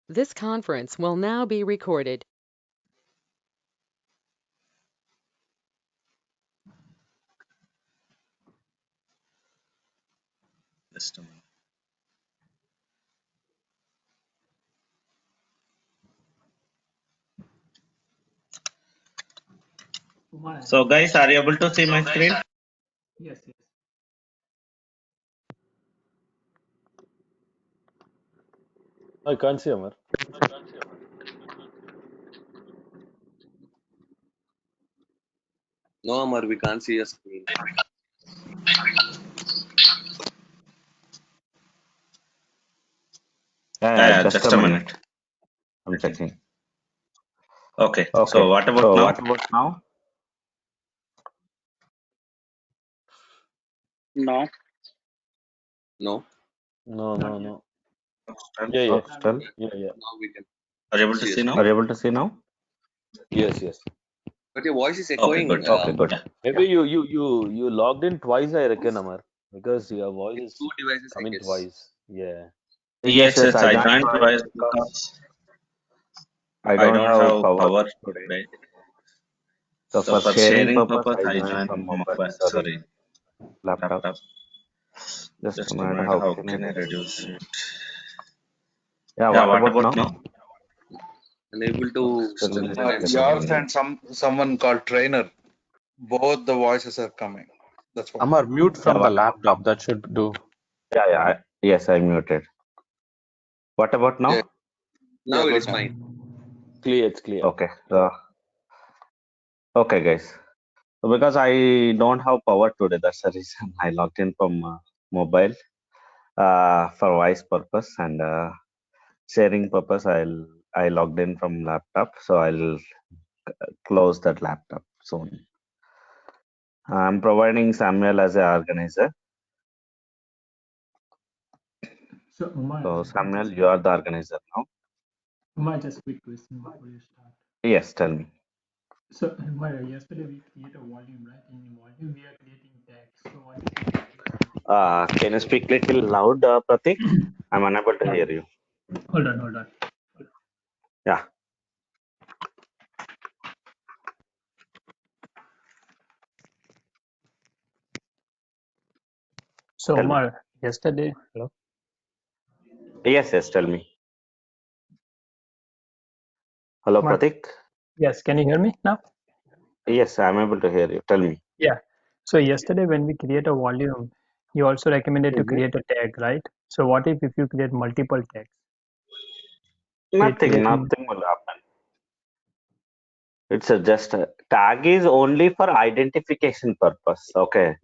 This conference will now be recorded. Just a minute. So guys, are you able to see my screen? Yes, yes. I can't see Amar. No, Amar, we can't see your screen. Yeah, just a minute. I'm checking. Okay. Okay. So what about So now? what about now? No. No. No, Not no, yet. no. Yeah, yeah, Oh, still. yeah, yeah. Now we can Are you able to see your see now? Are screen. you able to see now? Yes, yes. But your voice is Okay, echoing. good. Okay, good. Yeah. Maybe you logged in twice, I reckon, Amar, because your voice In is two devices, I coming guess. twice. Yeah. Yes, yes, I I joined joined twice twice because because I I don't don't have have power power today. today. So So for for sharing sharing purpose, purpose, I I joined joined from mobile. mobile. Sorry, Sorry, laptop. laptop. Just a Just a minute. minute. How How can I can I reduce? reduce it? Yeah. Yeah, What what about about now? now? Unable Oh, to still it is understand echoing. Yours and someone called trainer. Both the voices are coming. That's what. Amar, mute Yeah. from the laptop. That should do. Yeah. Yeah. Yes, I muted. What about Yeah. now? Now Yeah, it good is now. fine. Clear, it's clear. Okay. Okay, guys. So because I don't have power today, that's the reason I logged in from mobile for voice purpose and sharing purpose. I logged in from laptop, so I'll close that laptop soon. I'm providing Samuel as a organizer. So, So Samuel, you are the organizer now. Umar, just quick question before you start. Yes, tell me. So, Umar, yesterday we create a volume, right? In volume, we are creating tags. So, what is the tags? Can you speak little loud, Pratik? I'm unable to hear you. Hold on. Yeah. So, Tell me. Umar, yesterday, hello? Yes, tell me. Hello, Umar, Pratik. yes, can you hear me now? Yes, I'm able to hear you. Tell me. Yeah. So, yesterday when we create a volume, you also recommended to Mhm. create a tag, right? So, what if you create multiple tags? It Nothing creating, will happen. It's just a tag is only for identification purpose. Okay.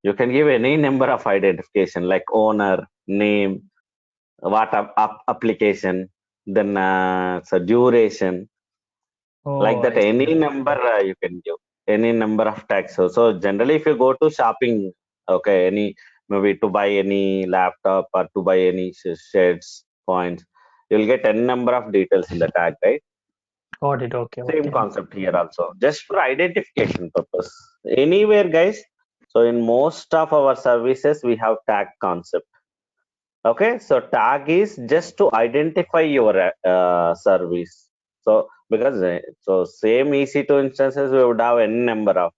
You can give any number of identification like owner, name, what application, then so duration, like oh, that. I see. Any number you can give any number of tags. So generally, if you go to shopping, okay, any maybe to buy any laptop or to buy any shades points, you'll get n number of details in the tag, right? Got it. Okay, Same okay. concept here also, just for identification purpose. Anywhere, guys. So in most of our services, we have tag concept. Okay, so tag is just to identify your service. So because so same EC2 instances, we would have n number of.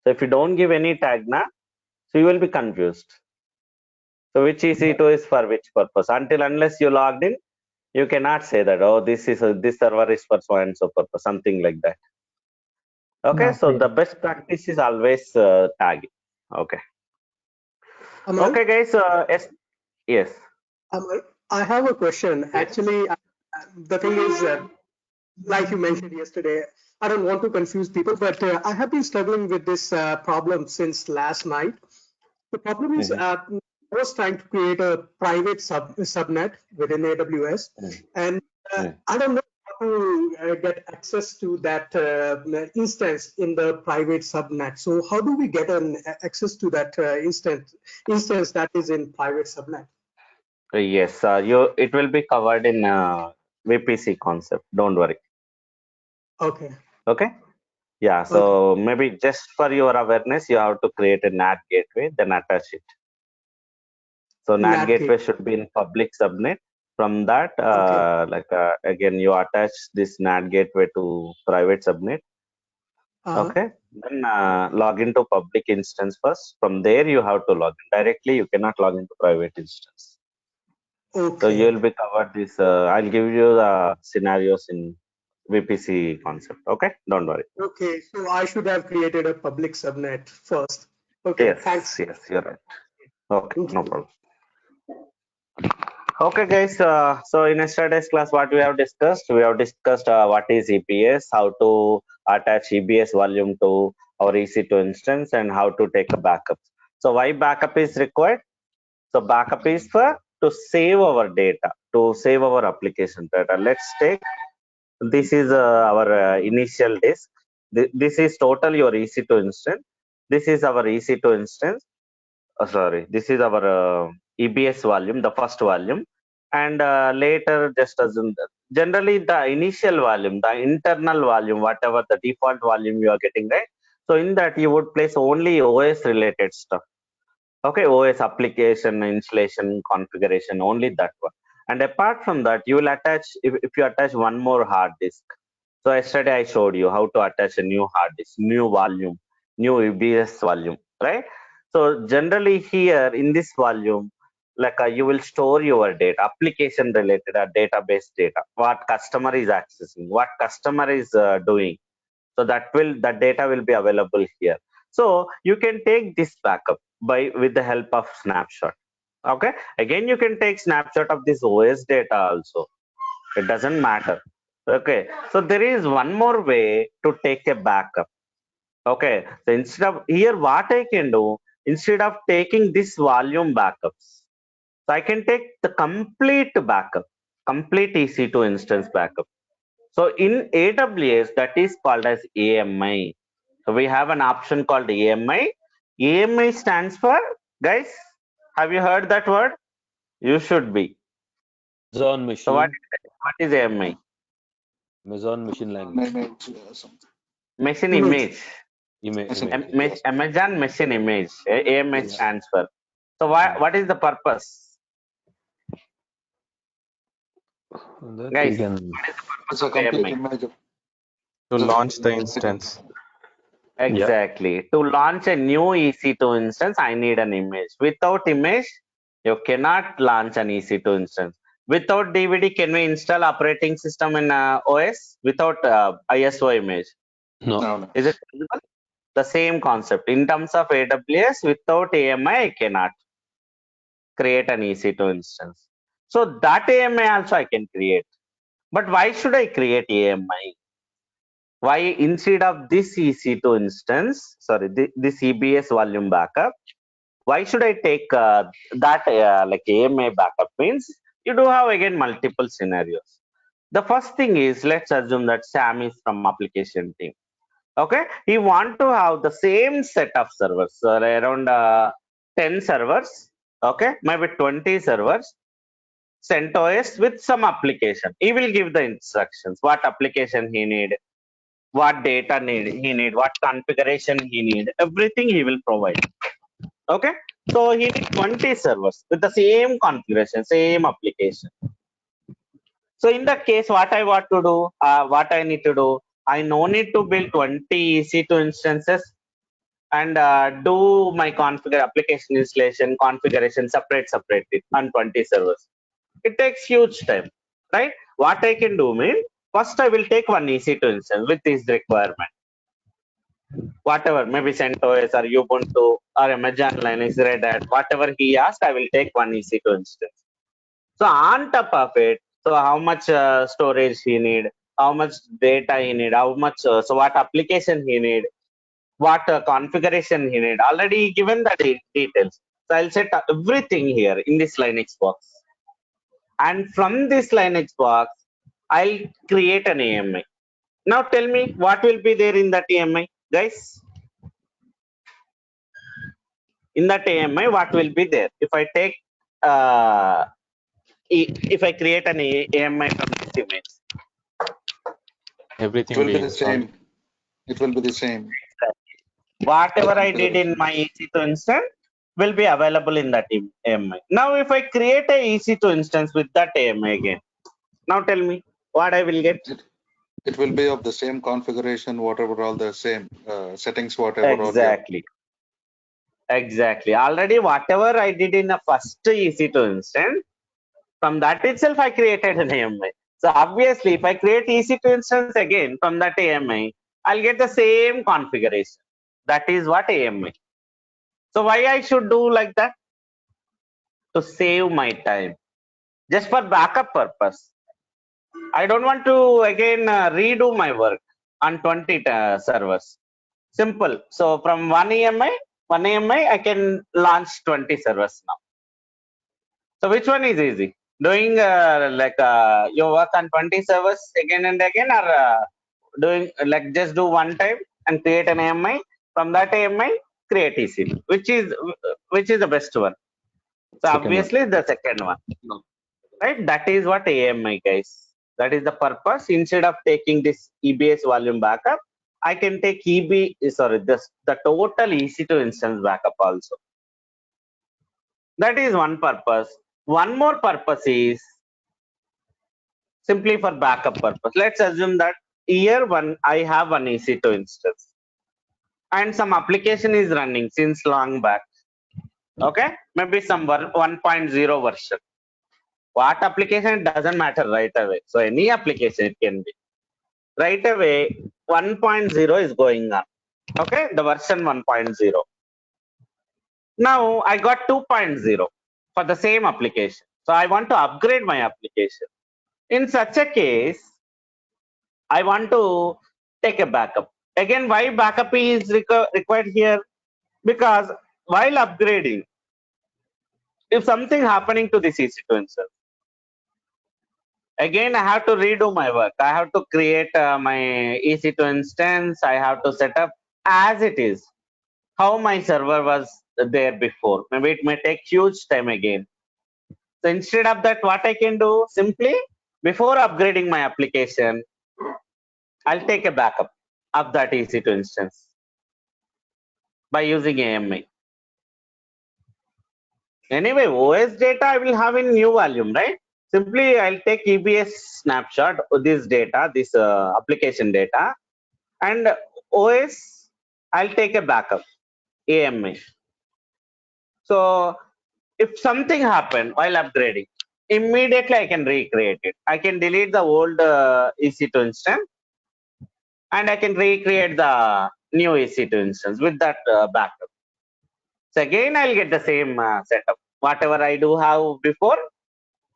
So if you don't give any tag, na, so you will be confused. So which EC2 is for which purpose? Until unless you logged in, you cannot say that, oh, this server is for so and so purpose, something like that. Okay, Now so clear. the best practice is always tagging. Okay. Amal, Okay, guys. Yes. Amal, I have a question. Actually, the thing is, like you mentioned yesterday, I don't want to confuse people, but I have been struggling with this problem since last night. The problem is, Mhm. I was trying to create a private subnet within AWS, Mhm. and Mhm. I don't know how to get access to that instance in the private subnet. So, how do we get an access to that instance that is in private subnet? Yes, it will be covered in VPC concept. Don't worry. Okay. Okay. Yeah. Okay. So maybe just for your awareness, you have to create a NAT gateway, then attach it. So NAT NAT gate. gateway should be in public subnet. From that, again, you attach this NAT gateway to private subnet. Okay. Then log into public instance first. From there, you have to log in. Directly, you cannot log into private instance. So you will be covered this. I'll give you the scenarios in VPC concept. Okay. Don't worry. Okay, so I should have created a public subnet first. Okay, Yes. thanks. Yes, you're right. Okay. Thank No you. problem. Okay, guys. So in yesterday's class, what we have discussed, what is EPS, how to attach EBS volume to our EC2 instance, and how to take a backup. So why backup is required? So backup is for to save our data, to save our application data. Let's take this is our initial disk. This is total your EC2 instance. This is our EC2 instance. Sorry, this is our EBS volume, the first volume, and later just assume that generally the initial volume, the internal volume, whatever the default volume you are getting, right? So in that you would place only OS related stuff. Okay, OS application installation configuration, only that one. And apart from that, you will attach if you attach one more hard disk. So yesterday I showed you how to attach a new hard disk, new volume, new EBS volume, right? So generally here in this volume, you will store your data, application related or database data, what customer is accessing, what customer is doing. So that data will be available here. So you can take this backup with the help of snapshot. Okay. Again, you can take snapshot of this OS data also. It doesn't matter. Okay. So there is one more way to take a backup. Okay. So instead of here, what I can do, instead of taking this volume backups, so I can take the complete backup, complete EC2 instance backup. So in AWS, that is called as AMI. So we have an option called AMI. AMI stands for, guys, have you heard that word? You should be. Amazon machine. So what is AMI? Amazon machine language. Machine image. Amazon machine image. AMI stands for. So what is the purpose? Guys, what is the purpose of AMI? To launch the instance. Exactly. Yeah. To launch a new EC2 instance, I need an image. Without image, you cannot launch an EC2 instance. Without DVD, can we install operating system in OS without ISO image? No. Is it possible? The same concept. In terms of AWS, without AMI, I cannot create an EC2 instance. So that AMI also I can create. But why should I create AMI? Why instead of this EC2 instance, this EBS volume backup, why should I take that AMI backup? Means you do have again multiple scenarios. The first thing is, let's assume that Sam is from application team. Okay, he want to have the same set of servers, so around 10 servers. Okay, maybe 20 servers. CentOS with some application. He will give the instructions, what application he need, what data he need, what configuration he need, everything he will provide. Okay, so he needs 20 servers with the same configuration, same application. So in that case, what I want to do, what I need to do, I no need to build 20 EC2 instances and do my application installation configuration separately on 20 servers. It takes huge time, right? What I can do means, first I will take one EC2 instance with this requirement. Whatever, maybe CentOS or Ubuntu or Amazon Linux, Red Hat, whatever he asks, I will take one EC2 instance. So on top of it, so how much storage he need, how much data he need, how much, so what application he need, what configuration he need, already given the details. So I'll set everything here in this Linux box. And from this Linux box, I'll create an AMI. Now tell me what will be there in that AMI, guys? In that AMI, what will be there? If I take, if I create an AMI from this image, Everything will be the same. It will be the same. Whatever I did in my EC2 instance, will be available in that AMI. Now, if I create a EC2 instance with that AMI again, now tell me what I will get. It will be of the same configuration, whatever all the same settings, whatever all the Exactly. Exactly. Already, whatever I did in the first EC2 instance, from that itself, I created an AMI. So obviously, if I create EC2 instance again from that AMI, I'll get the same configuration. That is what AMI. So why I should do like that? To save my time, just for backup purpose. I don't want to again redo my work on 20 servers. Simple. So from one AMI, I can launch 20 servers now. So which one is easy? Doing your work on 20 servers again and again, or doing like just do one time and create an AMI, from that AMI create EC2, which is the best one? So Second one. obviously the second one, No. right? That is what AMI, guys. That is the purpose. Instead of taking this EBS volume backup, I can take the total EC2 instance backup also. That is one purpose. One more purpose is simply for backup purpose. Let's assume that here I have one EC2 instance and some application is running since long back. Okay, maybe some 1.0 version. What application, doesn't matter right away. So any application it can be. Right away 1.0 is going on. Okay, the version 1.0. Now I got 2.0 for the same application. So I want to upgrade my application. In such a case, I want to take a backup. Again, why backup is required here? Because while upgrading, if something happening to this EC2 instance, again I have to redo my work. I have to create my EC2 instance. I have to set up as it is, how my server was there before. Maybe it may take huge time again. So instead of that, what I can do, simply before upgrading my application, I'll take a backup of that EC2 instance by using AMI. Anyway, OS data I will have in new volume, right? Simply I'll take EBS snapshot of this data, this application data, and OS I'll take a backup, AMI. So if something happened while upgrading, immediately I can recreate it. I can delete the old EC2 instance and I can recreate the new EC2 instance with that backup. So again, I'll get the same setup. Whatever I do have before,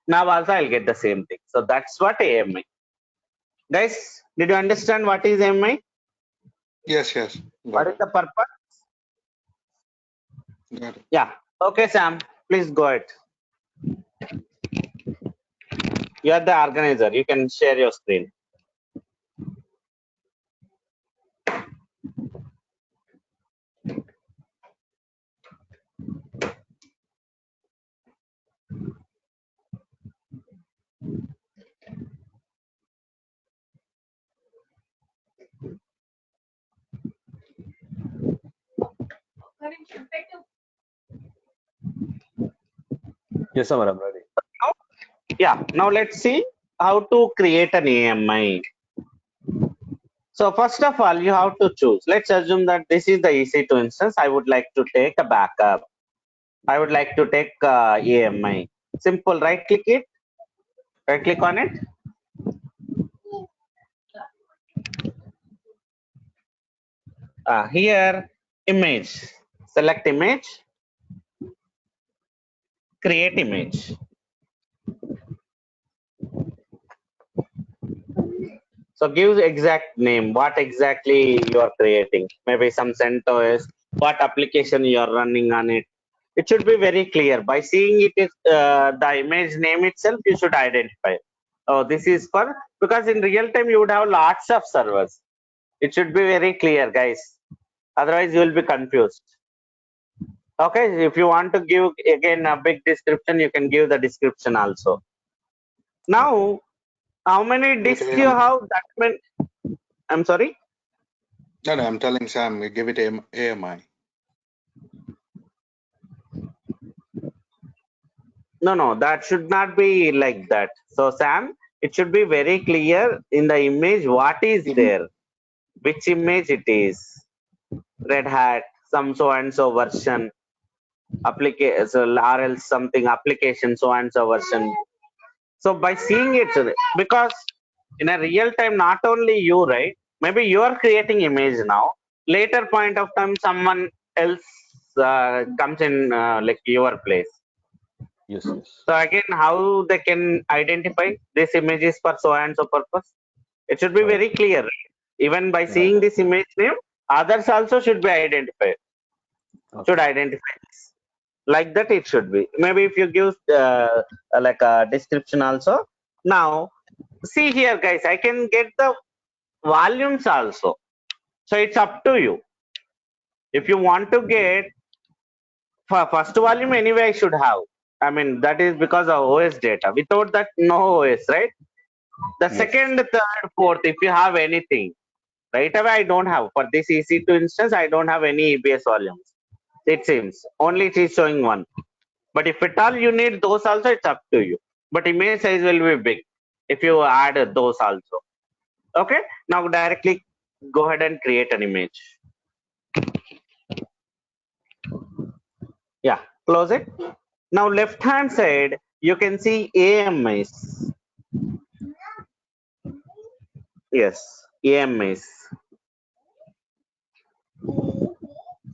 now also I'll get the same thing. So that's what AMI. Guys, did you understand what is AMI? Yes. What is the purpose? Got it. Yeah. Okay, Sam, please go ahead. You are the organizer. You can share your screen. Yes, Amar, I'm ready. Yeah, now let's see how to create an AMI. So first of all, you have to choose. Let's assume that this is the EC2 instance. I would like to take a backup. I would like to take AMI. Simple, right click it. Right click on it. Here, image. Select image. Create image. So give exact name, what exactly you are creating. Maybe some CentOS, what application you are running on it. It should be very clear. By seeing it, the image name itself, you should identify. Oh, this is for, because in real time you would have lots of servers. It should be very clear, guys. Otherwise, you will be confused. Okay, if you want to give again a big description, you can give the description also. Now, how many disks you have? That means, I'm sorry. No, I'm telling Sam, we give it AMI. No, that should not be like that. So Sam, it should be very clear in the image what is there, which image it is. Red Hat, some so and so version, application, so or else something application so and so version. So by seeing it, because in a real time, not only you, right? Maybe you are creating image now. Later point of time, someone else comes in like your place. Yes. So again, how they can identify this image is for so and so purpose? It should be Right. very clear. Even by seeing this image name, others also should be identified. Should Okay. identify this. Like that, it should be. Maybe if you give like a description also. Now, see here, guys. I can get the volumes also. So it's up to you. If you want to get first volume, anyway, I should have. I mean, that is because of OS data. Without that, no OS, right? The Yes. second, third, fourth, if you have anything, right away, I don't have. For this EC2 instance, I don't have any EBS volumes. It seems. Only it is showing one. But if at all you need those also, it's up to you. But image size will be big if you add those also. Okay. Now directly go ahead and create an image. Yeah. Close it. Now left hand side, you can see AMIs. Yes. AMIs.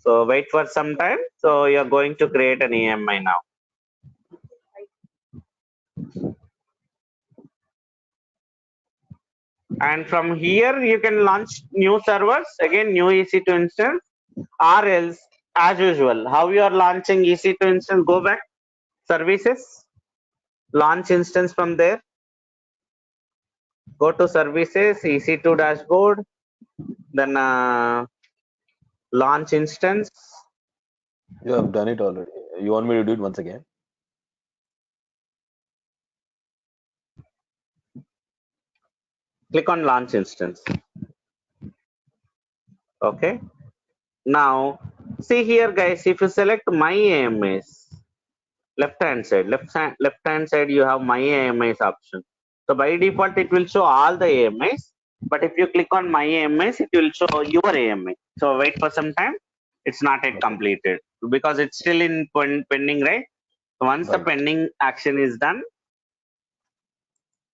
So wait for some time. So you're going to create an AMI now. And from here, you can launch new servers, again, new EC2 instance, or else, as usual, how you are launching EC2 instance, go back, services, launch instance from there, go to services, EC2 dashboard, then launch instance. You have done it already. You want me to do it once again? Click on launch instance. Okay. Now, see here, guys, if you select my AMS, left hand side, you have my AMS option. So by default, it will show all the AMIs. But if you click on my AMIs, it will show your AMI. So wait for some time. It's not yet completed because it's still in pending, right? So once the Right. pending action is done,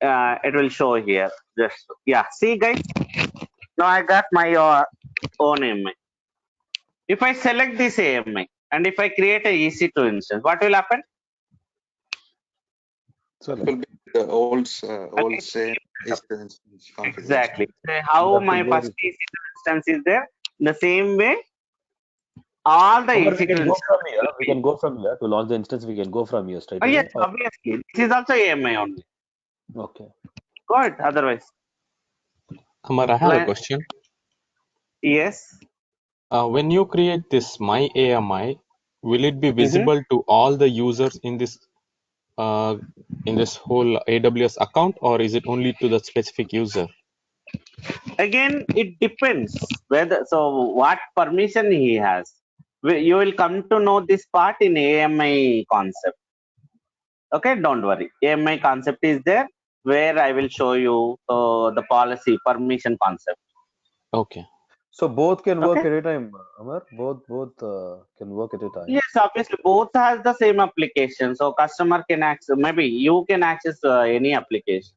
it will show here. Just yeah. See, guys. Now I got my own AMI. If I select this AMI and if I create a EC2 instance, what will happen? It will be the old same instance configuration. Exactly. How my first EC2 instance is there, the same way all the Amar, EC2 we can go instances. from here. We can go from here to launch the instance. We can go from here straight Oh away. yes, obviously. This is also AMI only. Okay. Good. Otherwise, Amar, I have a Like- question. yes. When you create this My AMI, will it be visible to all the users in this whole AWS account, or is it only to the specific user? Again, it depends whether. So, what permission he has. You will come to know this part in AMI concept. Okay, don't worry. AMI concept is there where I will show you the policy permission concept. Okay. So both can work Okay. at a time, Amar. Both can work at a time. Yes, obviously both has the same application. So customer can access, maybe you can access any application.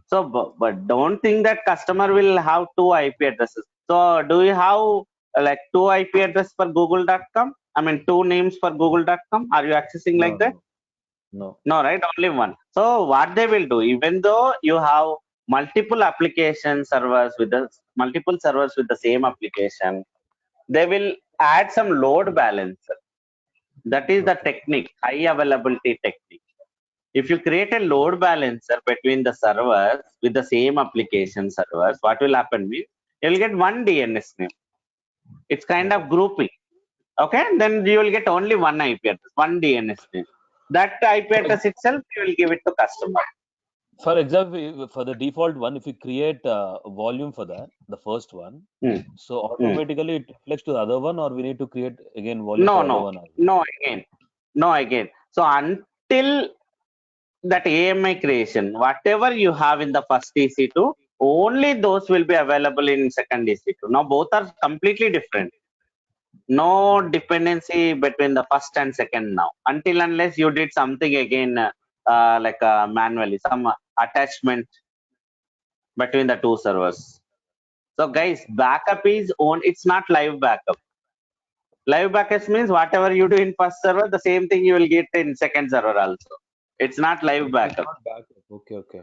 So, but don't think that customer will have two IP addresses. So do you have like two IP addresses for google.com? I mean, two names for google.com? Are you accessing like that? No. No, right? Only one. So what they will do, even though you have multiple application servers with the multiple servers with the same application, they will add some load balancer. That is the technique, high availability technique. If you create a load balancer between the servers with the same application servers, what will happen is you will get one DNS name. It's kind of grouping. Okay, then you will get only one IP address, one DNS name. That IP address itself, you will give it to customer. For example, for the default one, if you create a volume for that, the first one, so automatically it reflects to the other one, or we need to create again volume for the other one? No, again. So until that AMI creation, whatever you have in the first EC2, only those will be available in second EC2. Now both are completely different. No dependency between the first and second now, until unless you did something again manually, some attachment between the two servers. So guys, backup is on, it's not live backup. Live backup means whatever you do in first server, the same thing you will get in second server also. It's not live It's backup. not backup. Okay, okay.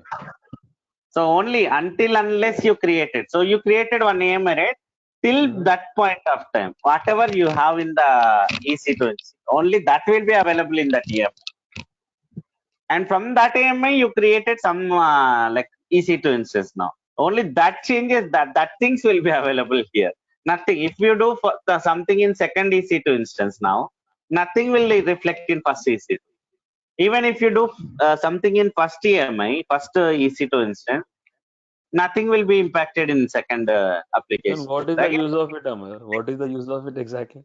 So only until unless you created. So you created one AMI, right? Till that point of time, whatever you have in the EC2, only that will be available in that AMI. And from that AMI, you created some EC2 instance now. Only that changes, that things will be available here. Nothing. If you do something in second EC2 instance now, nothing will reflect in first EC2. Even if you do something in first AMI, first EC2 instance, nothing will be impacted in second application. Then what is the use of it, Amar? What is the use of it exactly?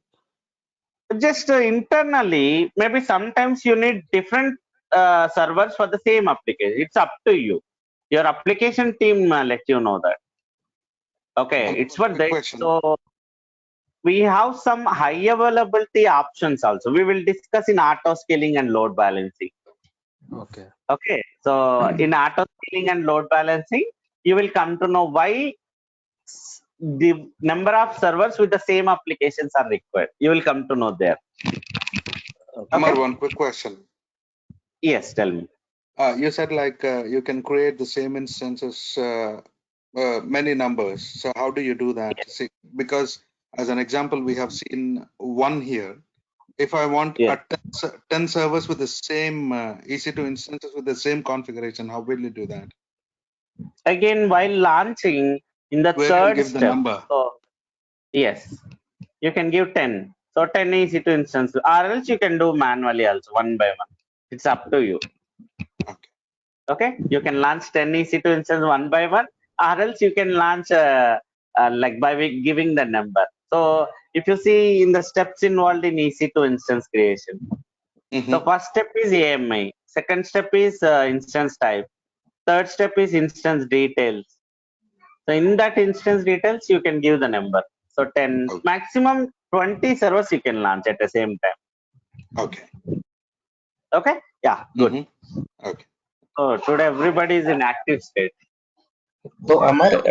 Just internally, maybe sometimes you need different servers for the same application. It's up to you. Your application team let you know that. Okay, it's for that. Question. So we have some high availability options also. We will discuss in auto scaling and load balancing. Okay. Okay, so in auto scaling and load balancing, you will come to know why the number of servers with the same applications are required. You will come to know there. Amar, one quick question. Yes, tell me. You said you can create the same instances, many numbers. So how do you do that? Yes. See, because as an example, we have seen one here. If I want 10 servers with the same EC2 instances with the same configuration, how will you do that? Again, while launching in the Where third you give step, the number. so yes, you can give 10. So 10 EC2 instances, or else you can do manually also, one by one. It's up to you. Okay, you can launch 10 EC2 instances one by one, or else you can launch by giving the number. So if you see in the steps involved in EC2 instance creation, so first step is AMI, second step is instance type, third step is instance details. So in that instance details, you can give the number. So 10, maximum 20 servers you can launch at the same time. Okay. Okay. Yeah. Good. Okay. So today everybody is in active state. So Amar,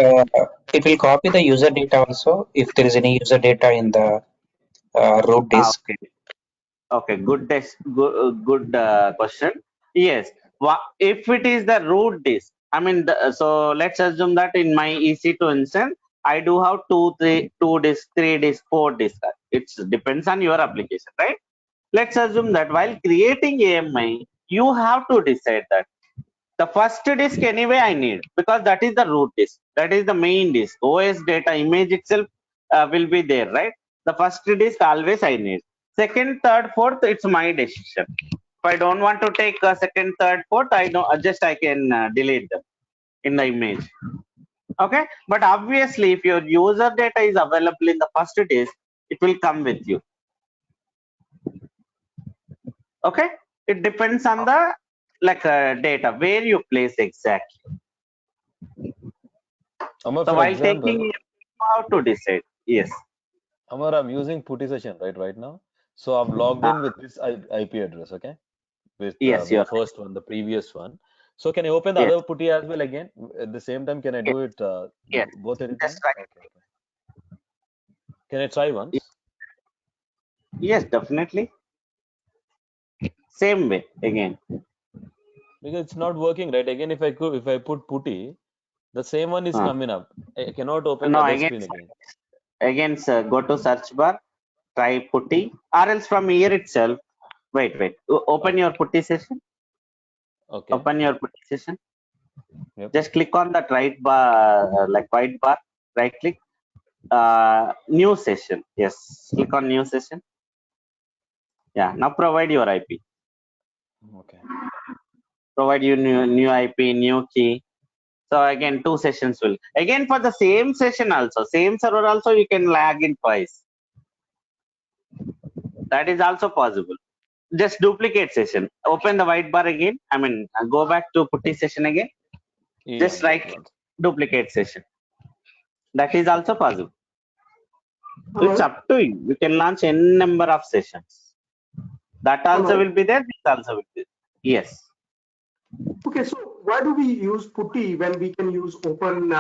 it will copy the user data also if there is any user data in the root disk. Okay. Good question. Yes. If it is the root disk, I mean, so let's assume that in my EC2 instance, I do have 2 disks, 3 disks, 4 disks. It depends on your application, right? Let's assume that while creating AMI, you have to decide that the first disk anyway I need, because that is the root disk, that is the main disk. OS data image itself will be there, right? The first disk always I need. Second, third, fourth, it's my decision. If I don't want to take second, third, fourth, I can delete them in the image. Okay, but obviously if your user data is available in the first disk, it will come with you. Okay, it depends on the data where you place exactly. Amar, so for while example, taking, you have to decide. Yes. Amar, I'm using Putty session right now. So I'm logged in with this IP address, okay? With the first one, the previous one. So can I open the other Putty as well again? At the same time, can I do it both at a time? Okay. Can I try once? Yes, definitely. Same way again. Because it's not working, right? Again, if I put Putty, the same one is coming up. I cannot open the other screen again. Again, sir, go to search bar, try Putty, or else from here itself. Wait. Open your Putty session. Okay. Open your Putty session. Yep. Just click on that right bar, white bar. Right click. New session. Yes. Click on new session. Yeah. Now provide your IP. Okay. Provide you new IP, new key. So again, 2 sessions will. Again, for the same session also, same server also, you can lag in twice. That is also possible. just duplicate session. Open the white bar again. I mean, go back to putty session again. Just write duplicate session. That is also possible. It's up to you. You can launch n number of sessions. That also will be there. This also will be there. Yes. Okay, so why do we use putty when we can use open?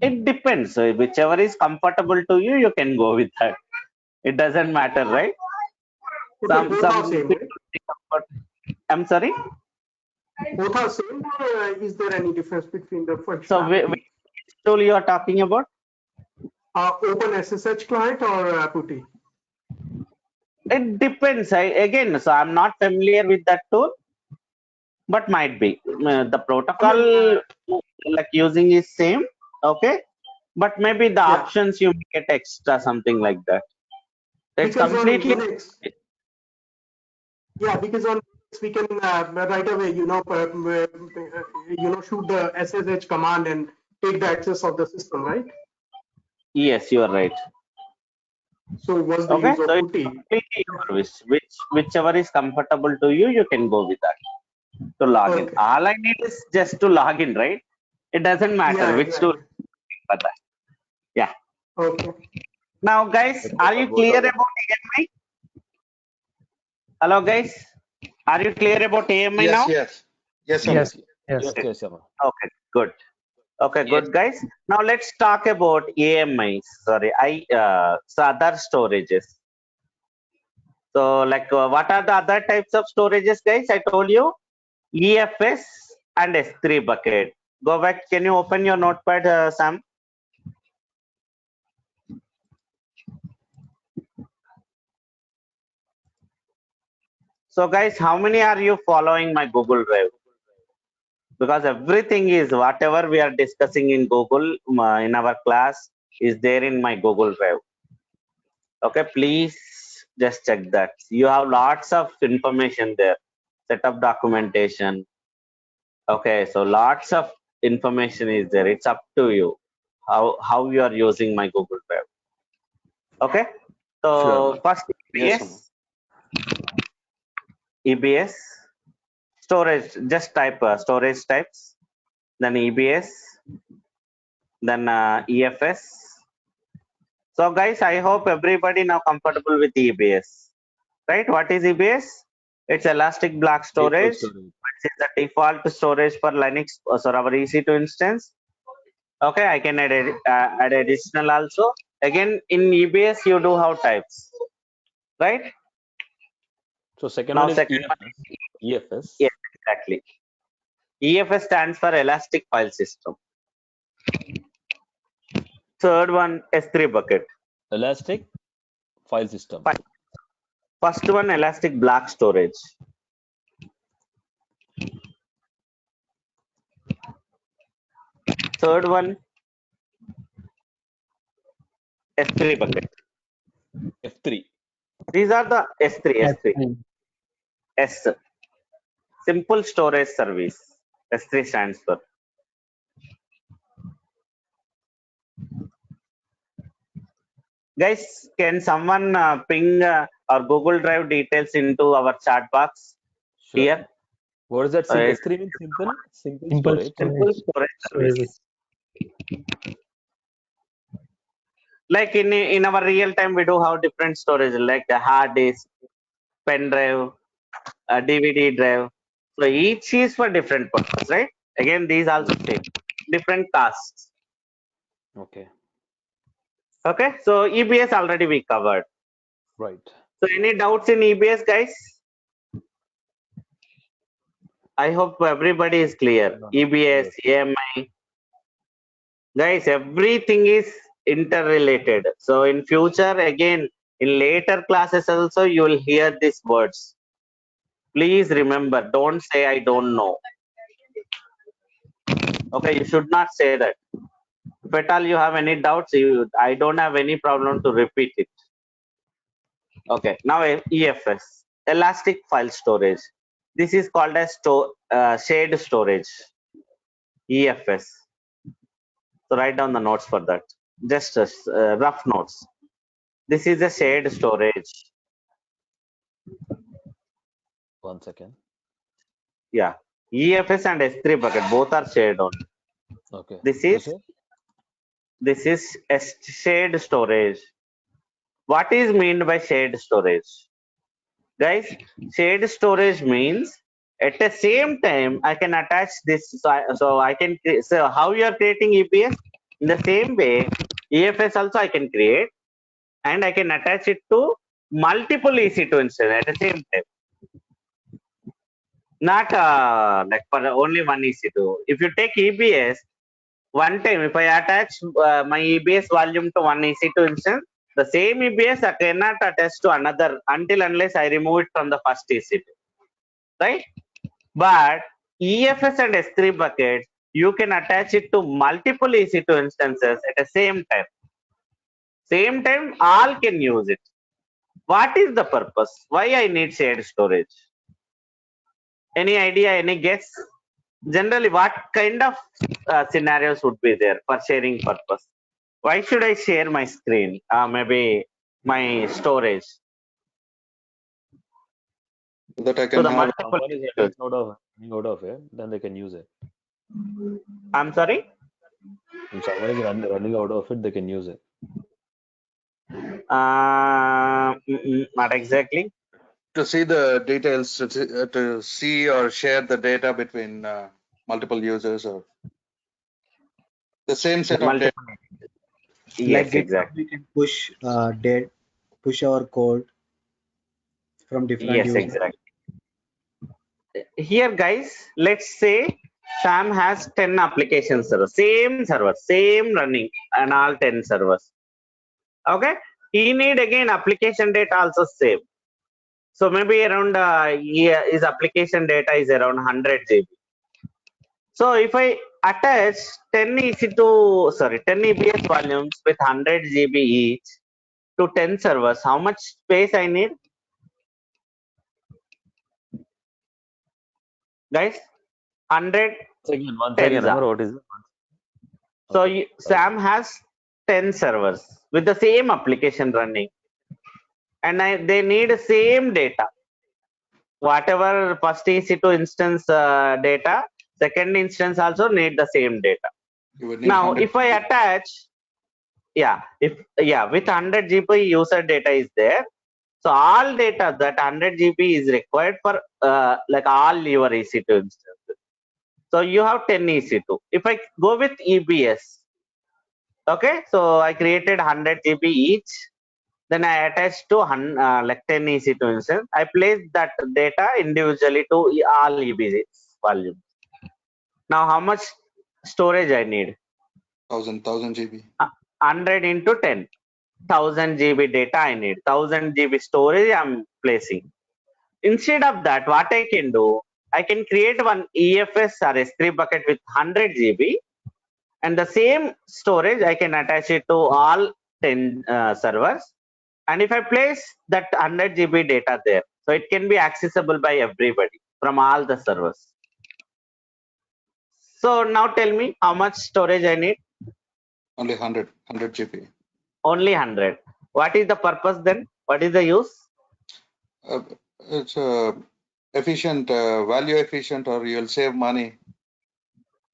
It depends. So whichever is comfortable to you, you can go with that. It doesn't matter, right? Okay, both are same, right? I'm sorry? Both are same, or is there any difference between the functionality? So which tool you are talking about? Open SSH client or putty? It depends. Again, so I'm not familiar with that tool, but might be. The protocol like using is same, okay? But maybe the options you get extra, something like that. It's Because completely. On Linux, yeah, because on Linux we can right away, shoot the SSH command and take the access of the system, right? Yes, you are right. So what's the Okay, use of so putty? it's completely your wish. Whichever is comfortable to you, you can go with that to log in. All I need is just to log in, right? It doesn't matter which tool for that. Yeah. Okay. Now, guys, are you clear about AMI? Hello, guys. Are you clear about AMI now? Yes. Yes. Yes. Okay, good. Okay, good, guys. Now let's talk about AMI. Sorry, so other storages. So, like, what are the other types of storages, guys? I told you EFS and S3 bucket. Go back. Can you open your notepad, Sam? So, guys, how many are you following my Google Drive? Because everything is whatever we are discussing in Google in our class is there in my Google Drive. Okay, please just check that. You have lots of information there. Set up documentation. Okay, so lots of information is there. It's up to you how you are using my Google Drive. Okay, so first EBS, EBS storage. Just type storage types, then EBS, then EFS. So guys, I hope everybody now comfortable with EBS, right? What is EBS? It's elastic block storage. Which is the default storage for Linux, or our EC2 instance. Okay, I can add additional also. Again, in EBS, you do have types, right? So second now, one is second EFS. Yes, exactly. EFS stands for Elastic File System. Third one, S3 bucket. Elastic File System. First one, Elastic Block Storage. Third one, S3 bucket. F3. These are the S3. S. Simple Storage Service. S3 stands for. Guys, can someone ping our Google Drive details into our chat box here? What is that? S3 means simple storage. Simple storage service. Like in our real time, we do have different storage like the hard disk, pen drive, DVD drive. So each is for different purpose, right? Again, these also same different tasks. Okay. Okay, so EBS already we covered. Right. So any doubts in EBS, guys? I hope everybody is clear. EBS, AMI. Guys, everything is interrelated. So in future, again, in later classes also, you will hear these words. Please remember, don't say I don't know. Okay, you should not say that. If at all you have any doubts, I don't have any problem to repeat it. Okay, now EFS, Elastic File Storage. This is called as shared storage, EFS. So write down the notes for that. Just rough notes. This is a shared storage. 1 second. Yeah, EFS and S3 bucket both are shared only. Okay. This This is shared storage. What is meant by shared storage? Guys, shared storage means at the same time I can attach this. So I can, so how you are creating EBS? In the same way, EFS also I can create, and I can attach it to multiple EC2 instances at the same time. Not like for only one EC2. If you take EBS, one time if I attach my EBS volume to one EC2 instance, the same EBS I cannot attach to another unless I remove it from the first EC2, right? But EFS and S3 buckets, you can attach it to multiple EC2 instances at the same time. Same time, all can use it. What is the purpose? Why I need shared storage? Any idea? Any guess? Generally, what kind of scenarios would be there for sharing purpose? Why should I share my screen? Maybe my storage. That I So can the have. multiple. someone is running out of it, then they can use it. I'm sorry. If someone is running out of it, they can use it. Not exactly. To see the details, to see or share the data between multiple users or the same set of data. Yes, Like exactly. we can push our code from different Yes, users. exactly. Here, guys, let's say Sam has 10 application servers, same server, same running, and all 10 servers. Okay, he need again application data also same. So maybe around his application data is around 100 GB. So if I attach 10 EBS volumes with 100 GB each to 10 servers, how much space I need? Guys, 100 One 10 second. Amar, what is it? So Sam has 10 servers with the same application running, and they need same data. Whatever first EC2 instance data, second instance also need the same data. Now, if I attach, with 100 GB user data is there, so all data that 100 GB is required for like all your EC2 instances. So you have 10 EC2. If I go with EBS, okay, so I created 100 GB each. Then I attached to like 10 EC2 instance. I placed that data individually to all EBS volumes. Now, how much storage I need? 1000 GB. 100 into 10. 1000 GB data I need. 1000 GB storage I'm placing. Instead of that, what I can do, I can create one EFS or S3 bucket with 100 GB, and the same storage I can attach it to all 10 servers. And if I place that 100 GB data there, so it can be accessible by everybody from all the servers. So now tell me how much storage I need? Only 100 GB. Only 100. What is the purpose then? What is the use? It's efficient, value efficient, or you'll save money.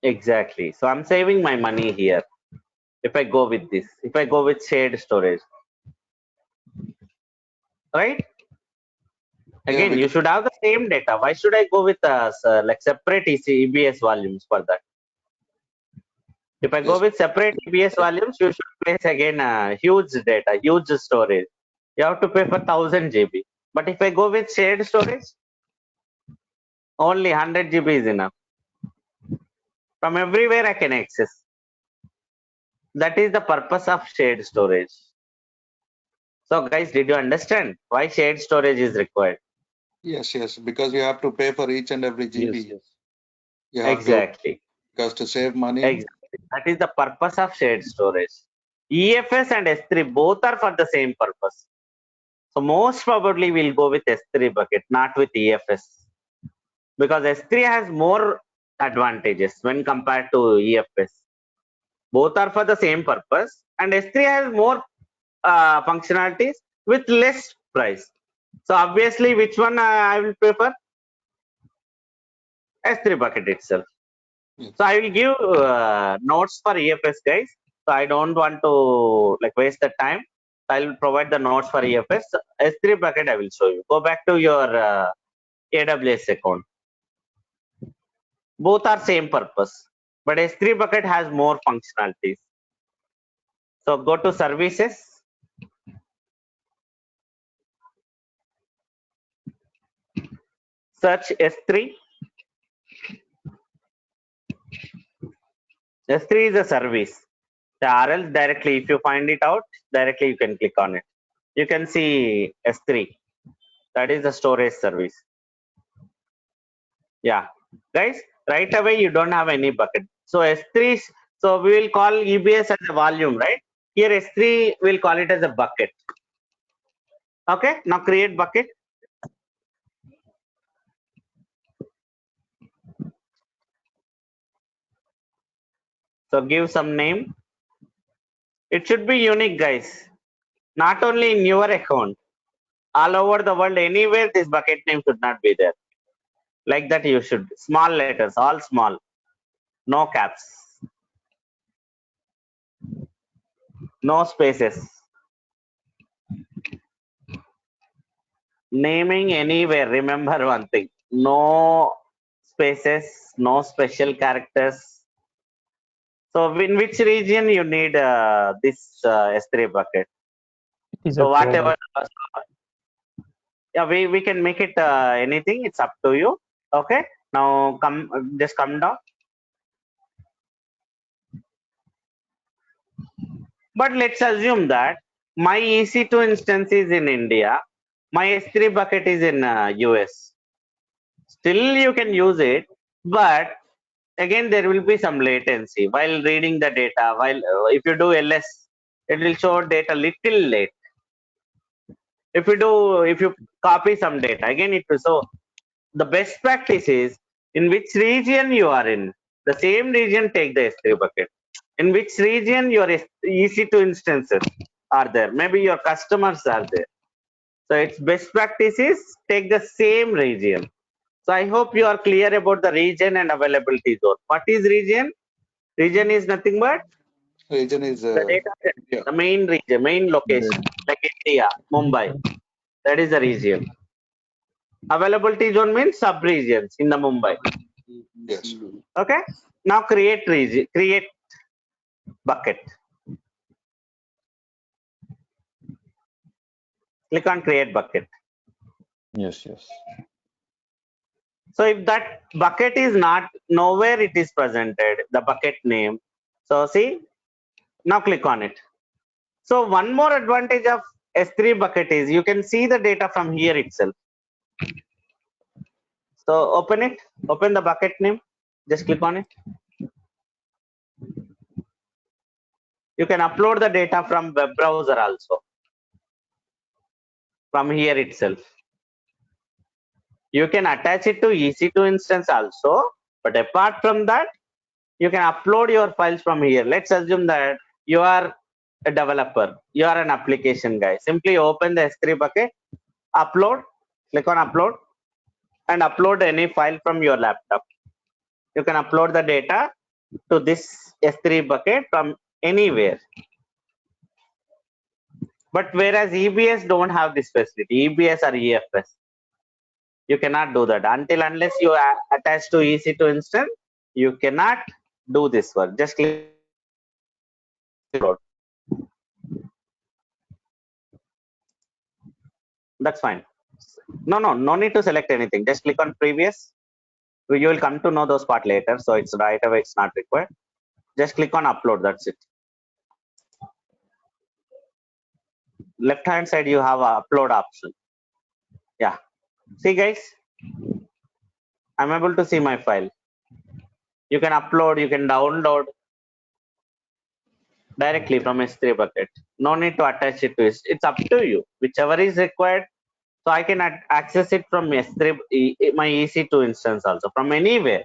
Exactly. So I'm saving my money here. If I go with this, if I go with shared storage, right? Again, you should have the same data. Why should I go with like separate EBS volumes for that? If I go with separate EBS volumes, you should place again huge data, huge storage. You have to pay for 1000 GB. But if I go with shared storage, only 100 GB is enough. From everywhere I can access. That is the purpose of shared storage. So guys, did you understand why shared storage is required? Yes, because you have to pay for each and every GB. Yes. You have Exactly. Because to save money. Exactly. That is the purpose of shared storage. EFS and S3 both are for the same purpose. So most probably we'll go with S3 bucket, not with EFS. Because S3 has more advantages when compared to EFS. Both are for the same purpose, and S3 has more functionalities with less price. So obviously, which one I will prefer? S3 bucket itself. Yes. So I will give notes for EFS, guys. So I don't want to like waste the time. I will provide the notes for EFS. S3 bucket I will show you. Go back to your AWS account. Both are same purpose, but S3 bucket has more functionalities. So go to services. Search S3. S3 is a service. Or else directly, if you find it out, directly you can click on it. You can see S3. That is the storage service. Yeah, guys, right away you don't have any bucket. So S3, so we will call EBS as a volume, right? Here S3 will call it as a bucket. Okay, now create bucket. So give some name. It should be unique, guys. Not only in your account, all over the world, anywhere this bucket name should not be there. Like that you should. Small letters, all small. No caps. No spaces. Naming anywhere, remember one thing. No spaces, no special characters. So in which region you need this S3 bucket? Is So a whatever, global. yeah, we can make it anything. It's up to you. Okay. Now just come down. But let's assume that my EC2 instance is in India. My S3 bucket is in US. Still you can use it, but again there will be some latency while reading the data. While if you do LS, it will show data little late. If you copy some data, again it will. So the best practice is in which region you are in. The same region, take the S3 bucket. In which region your EC2 instances are there. Maybe your customers are there. So its best practice is take the same region. So I hope you are clear about the region and availability zone. What is region? Region is nothing but Region is the data set, India. the main region, main location, like India, Mumbai. That is the region. Availability zone means sub-regions in the Mumbai. Yes. Okay. Now create region, create bucket. Click on create bucket. Yes, yes. So if that bucket is not, nowhere it is presented, the bucket name. So see, now click on it. So one more advantage of S3 bucket is you can see the data from here itself. So open it, open the bucket name, just click on it. You can upload the data from web browser also, from here itself. You can attach it to EC2 instance also, but apart from that, you can upload your files from here. Let's assume that you are a developer, you are an application guy. Simply open the S3 bucket, upload, click on upload, and upload any file from your laptop. You can upload the data to this S3 bucket from anywhere. But whereas EBS don't have this facility, EBS or EFS, you cannot do that unless you attach to EC2 instance. You cannot do this work. Just click upload. That's fine. No need to select anything. Just click on previous. You will come to know those part later. So it's right away. It's not required. Just click on upload. That's it. Left hand side you have a upload option. Yeah. See guys, I'm able to see my file. You can upload. You can download directly from S3 bucket. No need to attach it to it. It's up to you. Whichever is required. So I can access it from S3, my EC2 instance also, from anywhere.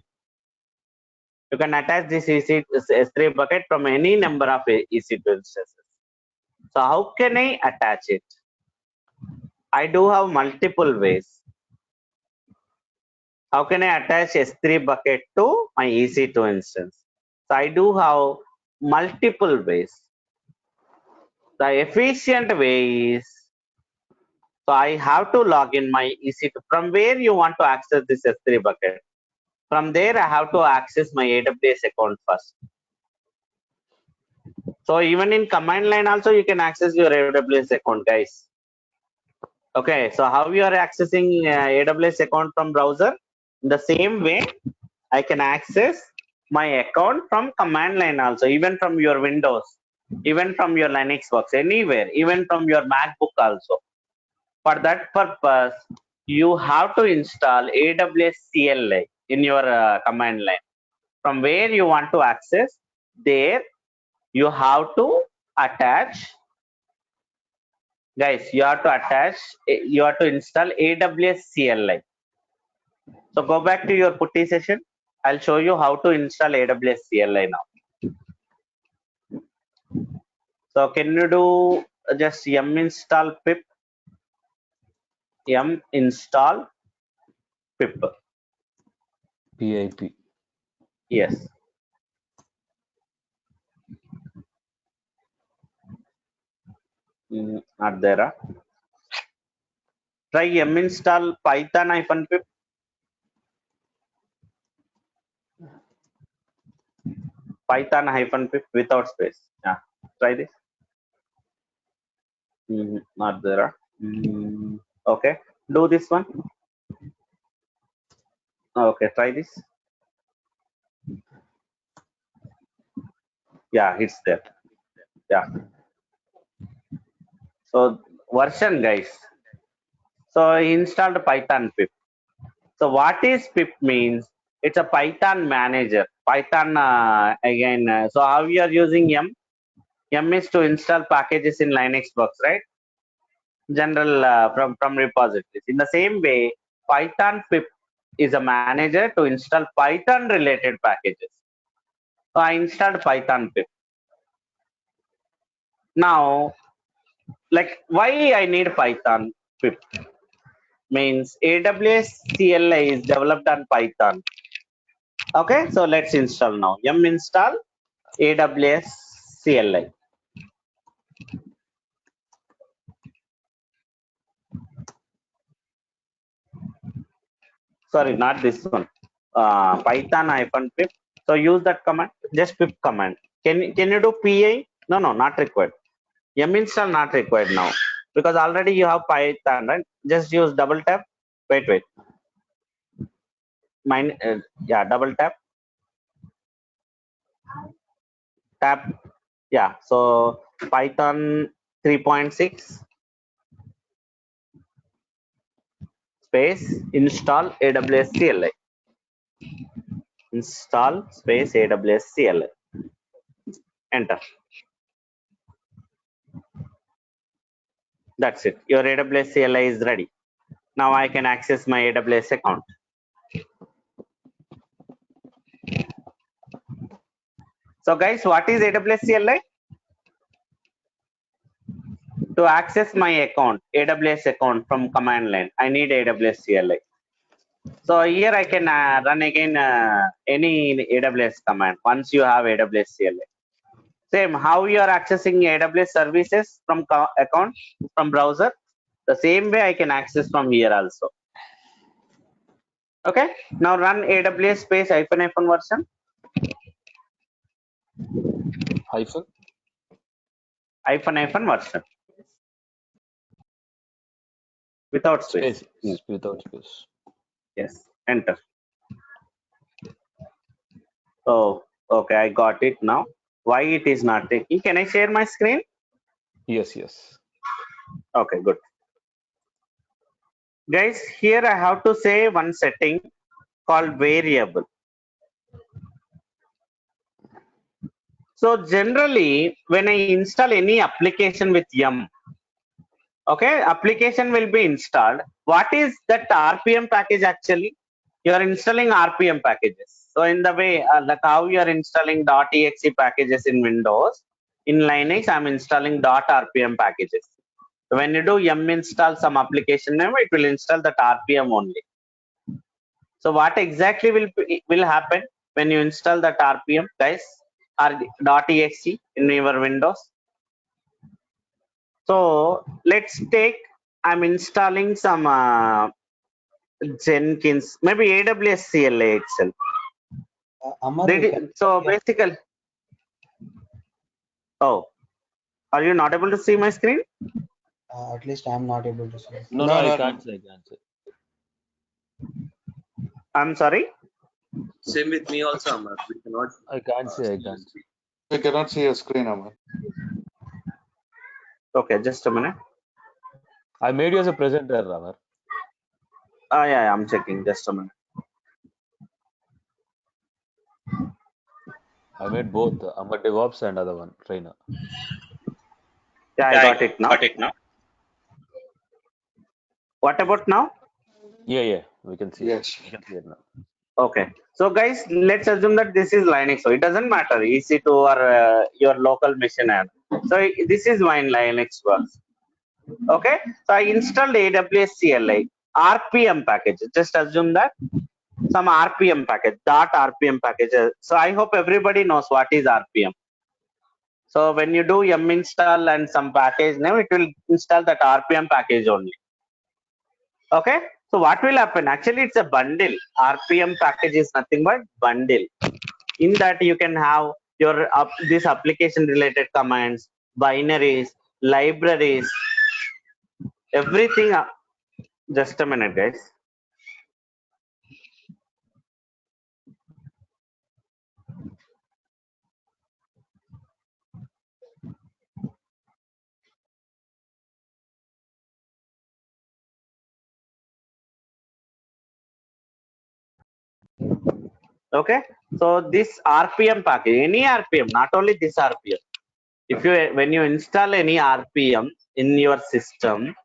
You can attach this S3 bucket from any number of EC2 instances. So how can I attach it? I do have multiple ways. How can I attach S3 bucket to my EC2 instance? So I do have multiple ways. The efficient way is, so I have to log in my EC2. From where you want to access this S3 bucket? From there, I have to access my AWS account first. So even in command line also, you can access your AWS account, guys. Okay, so how you are accessing AWS account from browser? In the same way, I can access my account from command line also, even from your Windows, even from your Linux box, anywhere, even from your MacBook also. For that purpose, you have to install AWS CLI in your command line. From where you want to access, there you have to attach, guys, you have to install AWS CLI. So go back to your putty session. I'll show you how to install AWS CLI now. So can you do just yum install pip? Yum install pip. PIP. Yes. Not there. Try yum install python-pip. Python-pip without space. Yeah. Try this. Not there. Okay. Do this one. Okay. Try this. Yeah, it's there. Yeah. So version, guys. So I installed Python pip. So what is pip means? It's a Python manager. Python again. So how we are using yum? Yum is to install packages in Linux box, right? General from repositories. In the same way, Python pip is a manager to install Python related packages. So I installed Python pip. Now, like why I need Python pip? Means AWS CLI is developed on Python. Okay, so let's install now. Yum install AWS CLI. Sorry, not this one. Python-pip. So use that command. Just pip command. Can you do PI? No, not required. Yum install not required now because already you have Python, right? Just use double tap. Wait. Yeah, double tap. Tap. Yeah. So Python 3.6 space install AWS CLI. Install space AWS CLI. Enter. That's it. Your AWS CLI is ready. Now I can access my AWS account. So guys, what is AWS CLI? To access my account, AWS account from command line, I need AWS CLI. So here I can run again any AWS command once you have AWS CLI. Same, how you are accessing AWS services from account, from browser, the same way I can access from here also. Okay, now run AWS space hyphen version. Hyphen version. Without space. Without space. Yes, enter. Oh, okay, I got it now. Why it is not taking? Can I share my screen? Yes. Okay, good. Guys, here I have to say one setting called variable. So generally, when I install any application with yum, okay, application will be installed. What is that RPM package actually? You are installing RPM packages. So in the way, like how you are installing .exe packages in Windows, in Linux, I'm installing .rpm packages. So when you do yum install some application name, it will install that RPM only. So what exactly will happen when you install that RPM, guys, or .exe in your Windows? So let's take, I'm installing some Jenkins, maybe AWS CLI itself. Amar, So basically, oh, are you not able to see my screen? at least I'm not able to see. No, I can't say. I'm sorry. Same with me also, Amar. We cannot. I can't say. I cannot see your screen, Amar. Okay, just a minute. I made you as a presenter, Amar. Yeah, I'm checking. Just a minute. I made both Amar DevOps and other one trainer. Yeah, I got it now. What about now? Yeah, we can see. Yes. We can see it now. Okay. So guys, let's assume that this is Linux. So it doesn't matter EC2 or your local machine app. So this is my Linux works. Okay. So I installed AWS CLI RPM package. Just assume that some RPM package, .rpm package. So I hope everybody knows what is RPM. So when you do yum install and some package name, it will install that RPM package only. Okay. So what will happen? Actually, it's a bundle. RPM package is nothing but bundle. In that you can have your this application related commands, binaries, libraries, everything. Just a minute, guys. Okay. So this RPM package, any RPM, not only this RPM. If you when you install any RPM in your system,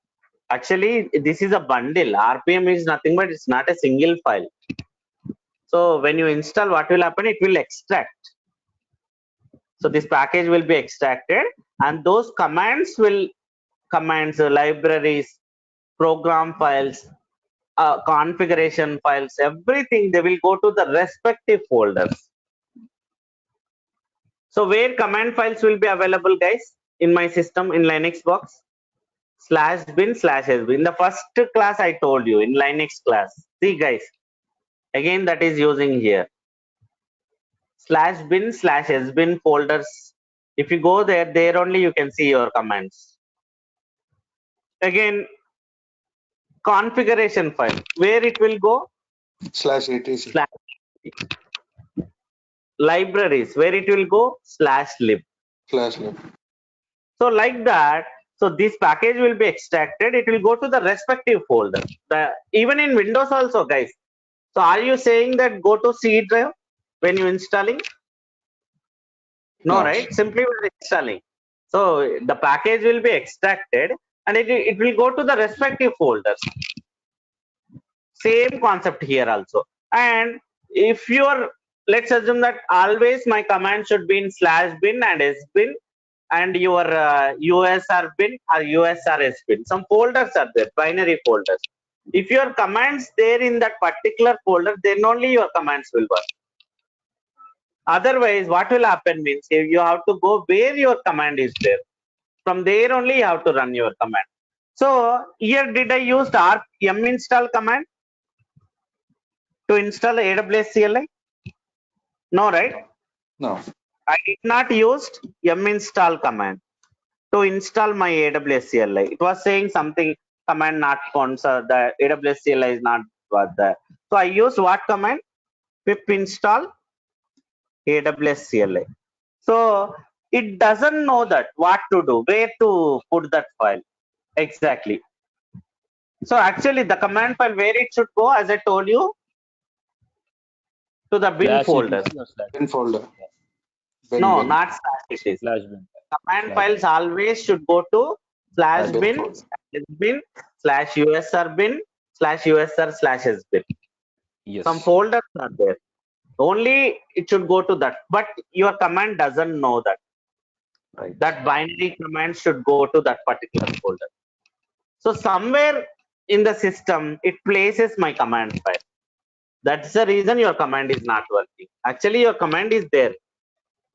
actually this is a bundle. RPM is nothing but it's not a single file. So when you install, what will happen? It will extract. So this package will be extracted, and those commands, libraries, program files, configuration files, everything, they will go to the respective folders. So where command files will be available, guys, in my system in Linux box? /bin/sb. In the first class I told you, in Linux class. See, guys, again that is using here. /bin/sbin folders. If you go there only you can see your commands. Again, configuration file, where it will go? /etc. Libraries, where it will go? /lib. So like that, so this package will be extracted. It will go to the respective folder. Even in Windows also, guys. So are you saying that go to C drive when you installing? No, right? Simply we're installing. So the package will be extracted and it will go to the respective folders. Same concept here also. And if you're, let's assume that always my command should be in /bin and sbin, and your usr bin or usr sbin. Some folders are there, binary folders. If your commands there in that particular folder, then only your commands will work. Otherwise, what will happen means you have to go where your command is there. From there only you have to run your command. So here, did I use the yum install command to install AWS CLI? No, right? No. I did not use yum install command to install my AWS CLI. It was saying something command not found, so the AWS CLI is not there. So I used what command? Pip install AWS CLI. So it doesn't know that what to do, where to put that file exactly. So actually the command file, where it should go, as I told you, to the bin folder. Bin folder. No, not /bin. Command files always should go to /bin, /bin, /usr bin, /usr /sbin. Yes. Some folders are there. Only it should go to that, but your command doesn't know that. Right. That binary command should go to that particular folder. So somewhere in the system, it places my command file. That's the reason your command is not working. Actually, your command is there,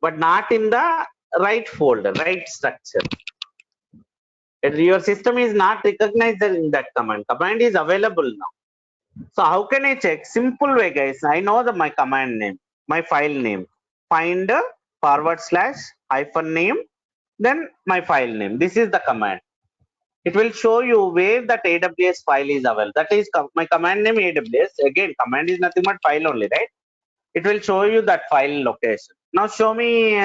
but not in the right folder, right structure. And your system is not recognizing that command. Command is available now. So how can I check? Simple way, guys. I know my command name, my file name. Find /name, then my file name. This is the command. It will show you where that AWS file is available. That is my command name AWS. Again, command is nothing but file only, right? It will show you that file location. Now show me,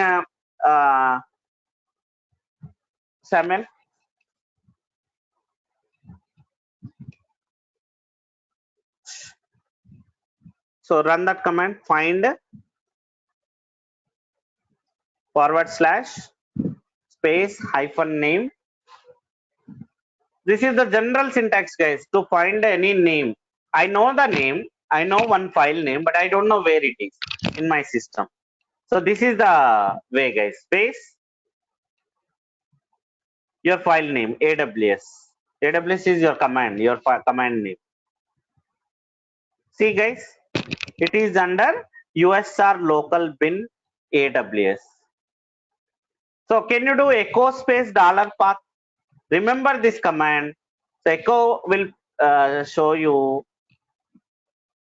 Samuel. So run that command, find /name. This is the general syntax, guys, to find any name. I know the name, I know one file name, but I don't know where it is in my system. So this is the way, guys. Space your file name, AWS. AWS is your command, your command name. See, guys, it is under USR local bin AWS. So can you do echo space $path? Remember this command. So echo will show you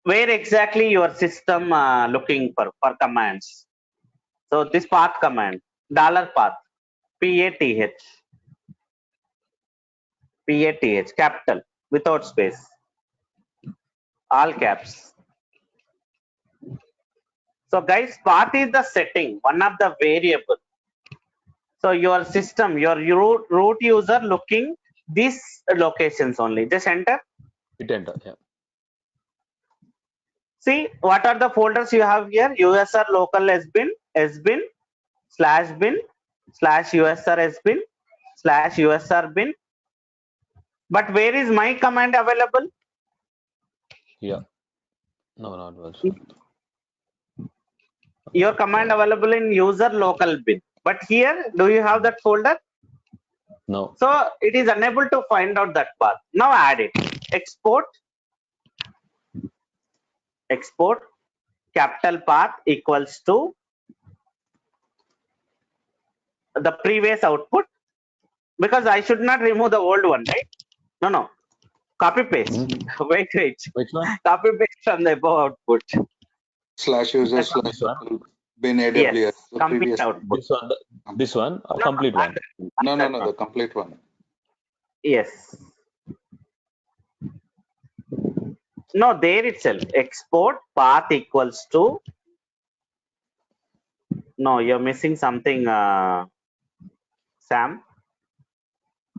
where exactly your system looking for commands. So this path command, $path, PATH, capital, without space, all caps. So guys, path is the setting, one of the variable. So your system, your root user looking these locations only. Just enter. Hit enter. Yeah. See what are the folders you have here? USR local sbin, /bin /USR sbin /USR bin. But where is my command available? Yeah. No, not was. Your command available in user local bin. But here, do you have that folder? No. So it is unable to find out that path. Now add it. Export capital path equals to the previous output, because I should not remove the old one, right? No. Copy paste. Wait. Which one? Copy paste from the above output. /user/ bin AWS. Yes, The complete previous output. This one or complete one? No, the complete one. Yes. No, there itself. Export path equals to. No, you're missing something, Sam.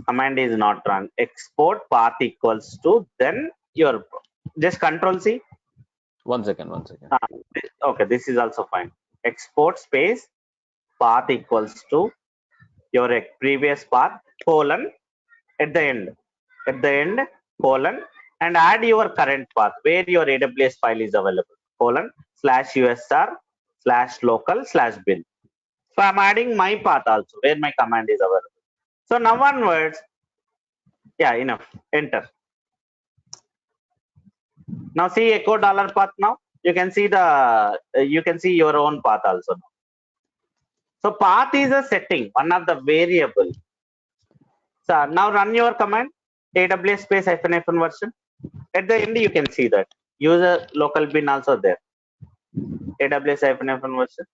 Command is not run. Export path equals to, then your just Control C. One second. Okay, this is also fine. Export space path equals to your previous path colon at the end colon, and add your current path where your AWS file is available colon /USR /local /bin. So I'm adding my path also where my command is available. So now onwards, yeah, enough. Enter. Now see echo $path. Now you can see your own path also. So path is a setting, one of the variable. So now run your command AWS space -/ version. At the end you can see that user local bin also there. AWS -/ version.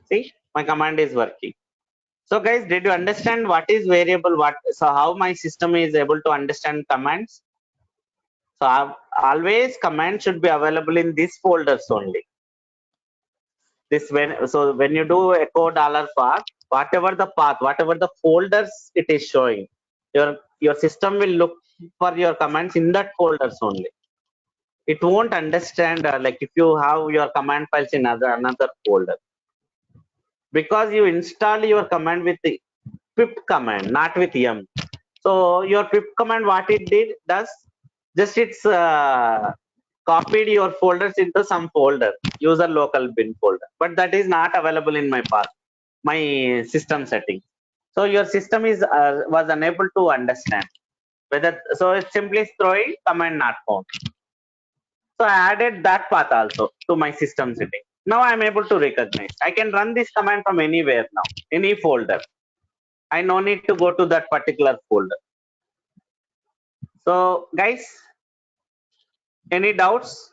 See, my command is working. So guys, did you understand what is variable? So how my system is able to understand commands? So always command should be available in these folders only. So when you do echo $path, whatever the path, whatever the folders it is showing, your system will look for your commands in that folders only. It won't understand like if you have your command files in another folder, because you install your command with the pip command, not with yum. So your pip command, what it does, just it's copied your folders into some folder, user local bin folder, but that is not available in my path, my system setting. So your system was unable to understand. So it's simply throwing command not found. So I added that path also to my system setting. Now I'm able to recognize. I can run this command from anywhere now, any folder. I no need to go to that particular folder. So guys, any doubts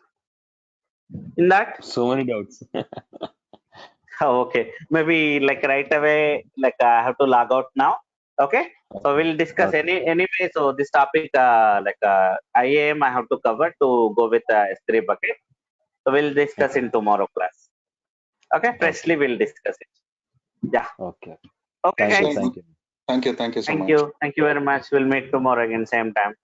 in that? So many doubts. Oh, okay, maybe like right away, like I have to log out now. Okay, so we'll discuss anyway. So this topic, IAM, I have to cover to go with S3 bucket. So we'll discuss in tomorrow class. Okay, freshly we'll discuss it. Yeah. Okay. Okay, Thank you. guys. Thank you. Thank you so Thank much. you. Thank you very much. We'll meet tomorrow again, same time.